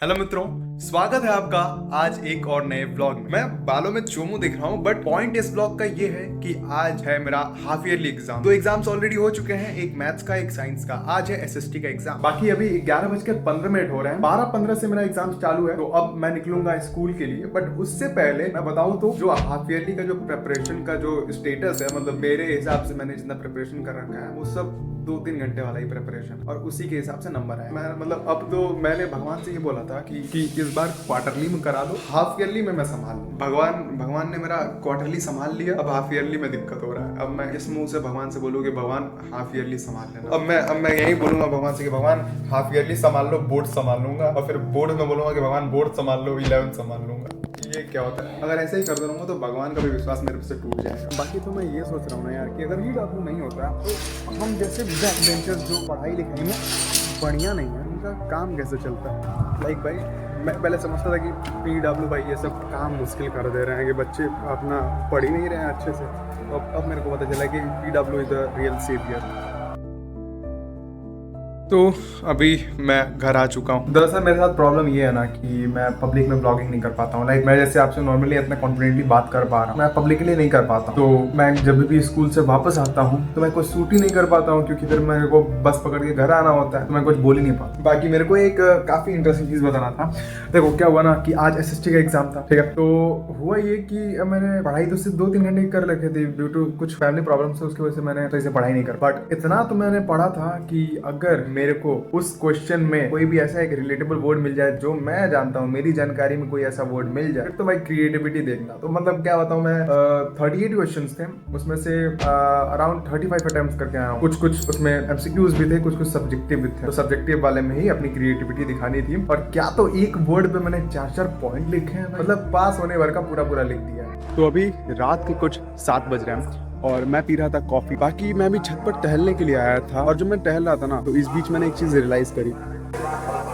Hello मित्रों, स्वागत है आपका आज एक और नए व्लॉग में। मैं बालों में चोमू दिख रहा हूँ, बट पॉइंट इस व्लॉग का ये है कि आज है मेरा हाफ ईयरली एग्जाम। तो एग्जाम्स ऑलरेडी हो चुके हैं, एक मैथ्स का एक साइंस का। आज है एसएसटी का एग्जाम। बाकी अभी 11:15 हो रहे हैं। 12:15 से मेरा एग्जाम चालू है, तो अब मैं निकलूंगा स्कूल के लिए। बट उससे पहले मैं बताऊं तो जो हाफ ईयरली का जो प्रिपरेशन का जो स्टेटस है, मतलब मेरे हिसाब से मैंने जितना प्रिपरेशन कर रखा है वो सब 2-3 घंटे वाला ही प्रिपरेशन, और उसी के हिसाब से नंबर आए। मैं मतलब अब तो मैंने भगवान से ये बोला था कि इस बार क्वार्टरली में करा दो, हाफ ईयरली में मैं संभाल लूं। भगवान ने मेरा क्वार्टरली संभाल लिया, अब हाफ ईयरली में दिक्कत हो रहा है। अब मैं इस मुंह से भगवान से बोलूँ कि भगवान हाफ ईयरली संभाल लेना। अब मैं यही बोलूंगा भगवान से कि भगवान हाफ ईयरली संभाल लो, बोर्ड संभाल लूंगा, और फिर बोर्ड में बोलूंगा कि भगवान बोर्ड संभाल लो, 11 संभाल लूंगा। ये क्या होता है, अगर ऐसे ही कर दूंगा तो भगवान का भी विश्वास मेरे से टूट जाएगा। बाकी तो मैं ये सोच रहा हूँ ना यार, कि अगर ये डॉक्टर नहीं होता तो हम जैसे बैक बेंचर्स जो पढ़ाई लिखाई में बढ़िया नहीं है, उनका काम कैसे चलता है। लाइक भाई, मैं पहले समझता था कि PW भाई ये सब काम मुश्किल कर दे रहे हैं, कि बच्चे अपना पढ़ ही नहीं रहे हैं अच्छे से। तो अब मेरे को पता चला कि PW is the real saviour. तो अभी मैं घर आ चुका हूँ। दरअसल मेरे साथ प्रॉब्लम ये है ना कि मैं पब्लिक में ब्लॉगिंग नहीं कर पाता हूँ। लाइक मैं जैसे आपसे नॉर्मली इतना कॉन्फिडेंटली बात कर पा रहा हूँ, मैं पब्लिकली नहीं कर पाता। तो मैं जब भी स्कूल से वापस आता हूँ तो मैं कुछ शूट ही नहीं कर पाता हूँ, क्योंकि फिर मेरे को बस पकड़ के घर आना होता है, तो मैं कुछ बोल ही नहीं पाता। बाकी मेरे को एक काफी इंटरेस्टिंग चीज बताना था। देखो क्या हुआ ना कि आज SST का एग्जाम था, ठीक है। तो हुआ ये कि मैंने पढ़ाई तो सिर्फ 2-3 घंटे कर रखे थे ड्यू टू कुछ फैमिली प्रॉब्लम से, उसकी वजह से मैंने सही से पढ़ाई नहीं कर। बट इतना तो मैंने पढ़ा था कि अगर मेरे को उस क्वेश्चन में कोई भी ऐसा एक रिलेटेबल वर्ड मिल जाए जो मैं जानता हूँ, मेरी जानकारी में कोई ऐसा वर्ड मिल जाए, तो भाई क्रिएटिविटी देखना। तो मतलब क्या बताऊँ मैं, 38 क्वेश्चंस थे, उसमें से अराउंड 35 अटेम्प्ट करके आया हूँ। कुछ उसमें MCQs भी थे, कुछ सब्जेक्टिव भी थे। तो सब्जेक्टिव वाले में ही अपनी क्रिएटिविटी दिखानी थी, और क्या तो एक वर्ड पे मैंने 4-4 पॉइंट लिखे हैं, मतलब पास होने भर का पूरा लिख दिया है। तो अभी रात के कुछ 7 बज रहे हैं और मैं पी रहा था कॉफी। बाकी मैं भी छत पर टहलने के लिए आया था, और जब मैं टहल रहा था ना, तो इस बीच मैंने एक चीज रियलाइज करी।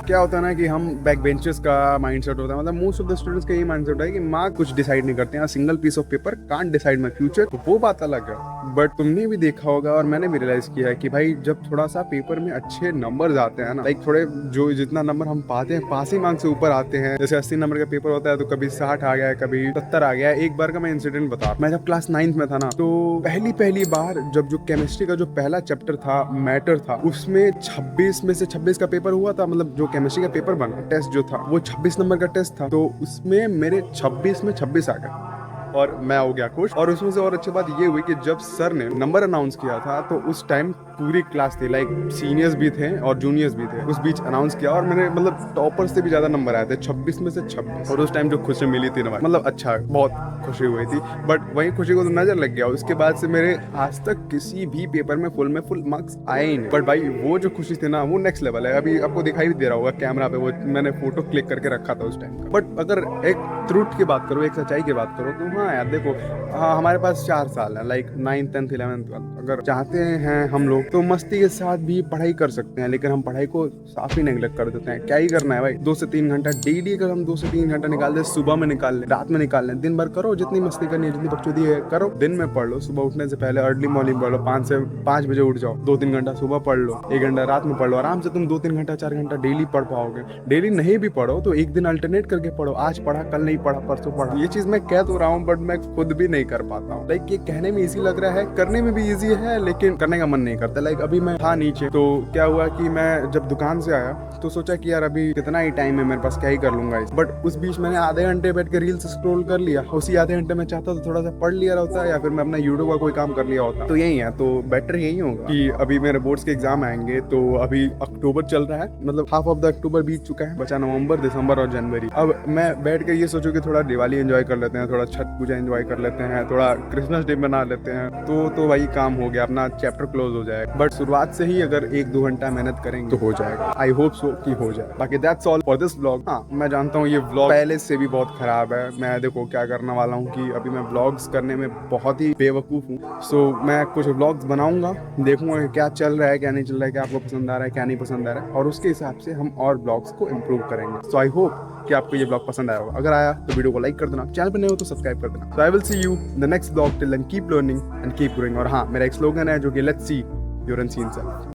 क्या होता है ना कि हम बैक बेंचर्स का माइंडसेट होता है, मतलब मोस्ट ऑफ द स्टूडेंट्स का यही माइंडसेट है कि माँ कुछ डिसाइड नहीं करते हैं, single piece of paper can't decide my future. तो वो बात अलग है, बट तुमने भी देखा होगा और मैंने भी रियलाइज किया है कि भाई जब थोड़ा सा पेपर में अच्छे नंबर आते हैं ना, लाइक थोड़े जो जितना नंबर हम पाते हैं, पासिंग मार्क्स से ऊपर आते हैं, जैसे 80 नंबर का पेपर होता है तो कभी 60 आ गया है, कभी 70 आ गया है। एक बार का मैं इंसिडेंट बता, मैं जब क्लास 9th में था ना, तो पहली बार जब जो केमिस्ट्री का जो पहला चैप्टर था, मैटर था, उसमें 26 में से 26 का पेपर हुआ था। मतलब जो केमिस्ट्री का पेपर बना, टेस्ट जो था वो 26 नंबर का टेस्ट था, तो उसमें मेरे 26 में 26 आ गए और मैं हो गया खुश। और उसमें से और अच्छी बात ये हुई कि जब सर ने नंबर अनाउंस किया था, तो उस टाइम पूरी क्लास थी, लाइक सीनियर्स भी थे और जूनियर्स भी थे। उस बीच अनाउंस किया और मैंने मतलब टॉपर से भी ज्यादा नंबर आए थे, 26 में से 26। और उस टाइम जो खुशी मिली थी ना, मतलब अच्छा, बहुत खुशी हुई थी। बट वही खुशी को तो नजर लग गया। उसके बाद से मेरे आज तक किसी भी पेपर में फुल मार्क्स आए ही नहीं। बट भाई वो जो खुशी थी ना, वो नेक्स्ट लेवल है। अभी आपको दिखाई भी दे रहा होगा कैमरा पे, वो मैंने फोटो क्लिक करके रखा था उस टाइम। बट अगर एक ट्रूथ की बात करो, एक सच्चाई की बात करो, तो हाँ यार देखो, हाँ हमारे पास 4 साल है, like 9th 10th 11th 12th। अगर चाहते हैं हम लोग तो मस्ती के साथ भी पढ़ाई कर सकते हैं, लेकिन हम पढ़ाई को साफ ही नेगलेक्ट कर देते हैं। क्या ही करना है भाई, 2 से 3 घंटा डेली, अगर हम 2 से 3 घंटा निकाल दें, सुबह में निकाल लें, रात में निकाल लें, दिन भर करो, जितनी मस्ती करनी है, जितनी बकचोदी है करो। दिन में पढ़ लो, सुबह उठने से पहले अर्ली मॉर्निंग पढ़ लो, 5 बजे उठ जाओ, 2-3 घंटा सुबह पढ़ लो, 1 घंटा रात में पढ़ लो। आराम से तुम 2-3 घंटा 4 घंटा डेली पढ़ पाओगे। डेली नहीं भी पढ़ो तो एक दिन अल्टरनेट करके पढ़ो, आज पढ़ा, कल नहीं पढ़ा, परसों पढ़ा। ये चीज मैं कह तो रहा हूँ, बट मैं खुद भी नहीं कर पाता हूँ। लाइक ये कहने में इजी लग रहा है, करने में भी इजी है, लेकिन करने का मन नहीं करता। लाइक अभी मैं था नीचे, तो क्या हुआ कि मैं जब दुकान से आया तो सोचा कि यार अभी कितना ही टाइम है मेरे पास, क्या ही कर लूंगा इस। बट उस बीच मैंने आधे घंटे बैठ के रील्स स्क्रॉल कर लिया। उसी आधे घंटे में चाहता तो थोड़ा सा पढ़ लिया होता, या फिर मैं अपना यूट्यूब का कोई काम कर लिया होता। तो यही है, तो बेटर यही होगा कि अभी मेरे बोर्ड्स के एग्जाम आएंगे। तो अभी अक्टूबर चल रहा है, मतलब हाफ ऑफ द अक्टूबर बीत चुका है, बचा नवंबर, दिसंबर और जनवरी। अब मैं बैठ के ये सोचूं कि थोड़ा दिवाली एंजॉय कर लेते हैं, थोड़ा छठ पूजा एंजॉय कर लेते हैं, थोड़ा क्रिसमस डे मना लेते हैं, तो भाई काम हो गया, अपना चैप्टर क्लोज हो जाएगा। बट शुरुआत से ही अगर 1-2 घंटा मेहनत करेंगे तो हो जाएगा। आई होप सो कि हो जाए। बाकी that's all for this vlog. हाँ, मैं जानता हूँ ये व्लॉग पहले से भी बहुत खराब है। मैं देखो क्या करने वाला हूँ कि अभी मैं व्लॉग्स करने में बहुत ही बेवकूफ़ हूँ। सो मैं कुछ व्लॉग्स बनाऊंगा, देखूंगा क्या चल रहा है, क्या नहीं चल रहा है, क्या आपको पसंद आ रहा है, क्या नहीं पसंद आ रहा है, और उसके हिसाब से हम और ब्लॉग्स को इम्प्रूव करेंगे। सो आई होप कि आपको ये ब्लॉग पसंद आया होगा। अगर आया तो वीडियो को लाइक कर देना, चैनल पर नए हो तो सब्सक्राइब कर देना। So I will see you the next blog. Till then keep learning and keep growing. और हाँ, मेरा एक स्लोगन है जो कि let's see your unseen self.